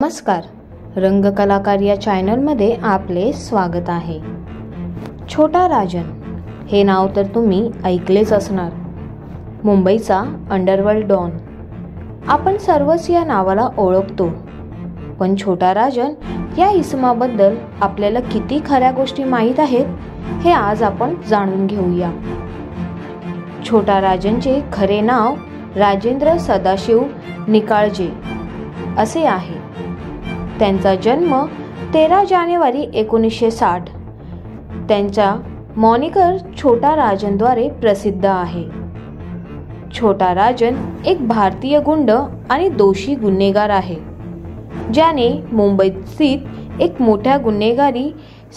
नमस्कार, रंगकलाकार या चॅनलमध्ये आपले स्वागत आहे। छोटा राजन हे नाव तर तुम्ही ऐकलेच असणार। मुंबईचा अंडरवर्ल्ड डॉन। आपण सर्वच या नावाला ओळखतो, पण छोटा राजन या इसमाबद्दल आपल्याला किती खऱ्या गोष्टी माहीत आहेत हे आज आपण जाणून घेऊया। छोटा राजनचे खरे नाव राजेंद्र सदाशिव निकाळजे असे आहे। त्यांचा जन्म 13 जानेवारी 1960 त्यांच्या मॉनिकर छोटा राजनद्वारे प्रसिद्ध आहे। छोटा राजन एक भारतीय गुंड आणि दोषी गुन्हेगार आहे, ज्याने मुंबईत स्थित एक मोठ्या गुन्हेगारी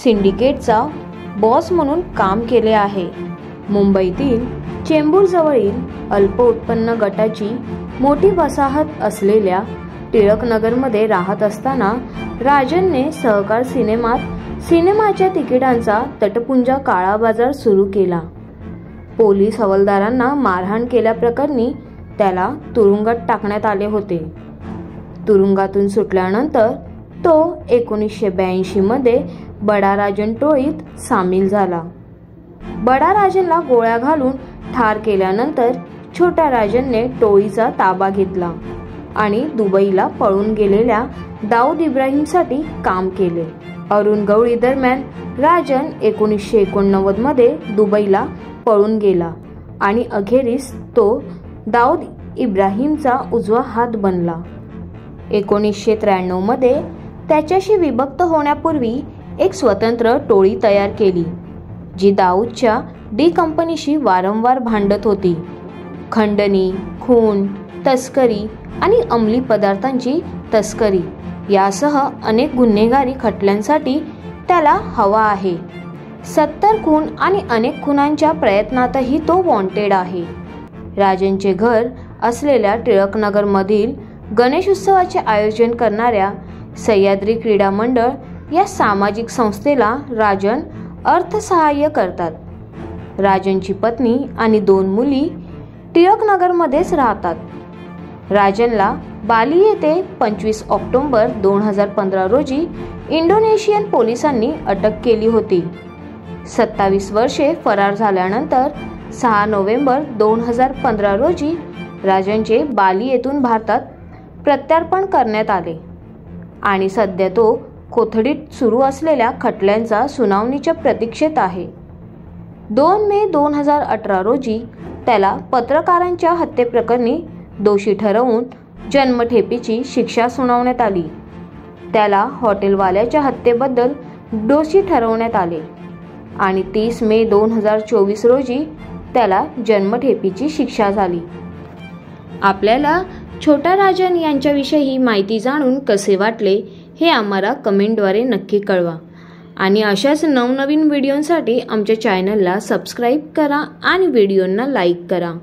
सिंडिकेटचा बॉस म्हणून काम केले आहे। मुंबईतील चेंबूर जवळील अल्प उत्पन्न गटाची मोठी वसाहत असलेल्या टिळकनगरमध्ये राहत असताना राजनने सहकार सिनेमाच्या तिकिटांचा तटपुंजा काळा बाजार सुरू केला। पोलीस हवालदारांना मारहाण केल्याप्रकरणी त्याला तुरुंगात टाकण्यात आले होते। तुरुंगातून सुटल्यानंतर तो 1982 मध्ये बडा राजन टोळीत सामील झाला। बडा राजनला गोळ्या घालून ठार केल्यानंतर छोट्या राजनने टोळीचा ताबा घेतला आणि दुबईला पळून गेलेल्या दाऊद इब्राहिमसाठी काम केले। अरुण गवळी दरम्यान राजन 1989 मध्ये दुबईला पळून गेला आणि अखेरीस तो दाऊद इब्राहिमचा उजवा हात बनला। 1993 मध्ये त्याच्याशी विभक्त होण्यापूर्वी एक स्वतंत्र टोळी तयार केली, जी दाऊदच्या डी कंपनीशी वारंवार भांडत होती। खंडणी, खून, तस्करी आणि अंमली पदार्थांची तस्करी यासह अनेक गुन्हेगारी खटल्यांसाठी त्याला हवा आहे। 70 खून आणि अनेक खुनांच्या प्रयत्नातही तो वॉन्टेड आहे। राजनचे घर असलेल्या टिळकनगरमधील गणेश उत्सवाचे आयोजन करणाऱ्या सह्याद्री क्रीडा मंडळ या सामाजिक संस्थेला राजन अर्थसहाय्य करतात। राजनची पत्नी आणि 2 मुली टिळकनगरमध्येच राहतात। राजनला बाली येथे 25 ऑक्टोबर 2015 रोजी इंडोनेशियन पोलिसांनी अटक केली होती। 27 वर्षे फरार झाल्यानंतर 6 नोव्हेंबर 2015 रोजी राजनचे बाली येथून भारतात प्रत्यार्पण करण्यात आले आणि सध्या तो कोठडीत सुरू असलेल्या खटल्यांचा सुनावणीच्या प्रतीक्षेत आहे। 2 मे 2018 रोजी त्याला पत्रकारांच्या हत्येप्रकरणी दोषी ठरवून जन्मठेपेची शिक्षा सुनावण्यात आली। त्याला हॉटेलवाल्याच्या हत्येबद्दल दोषी ठरवण्यात आले आणि 30 मे 2024 रोजी त्याला जन्मठेपेची शिक्षा झाली। आपल्याला छोटा राजन यांच्याविषयी माहिती जाणून कसे वाटले हे आम्हाला कमेंटद्वारे नक्की कळवा आणि अशाच नवनवीन व्हिडिओंसाठी आमच्या चॅनलला सबस्क्राईब करा आणि व्हिडिओंना लाईक करा।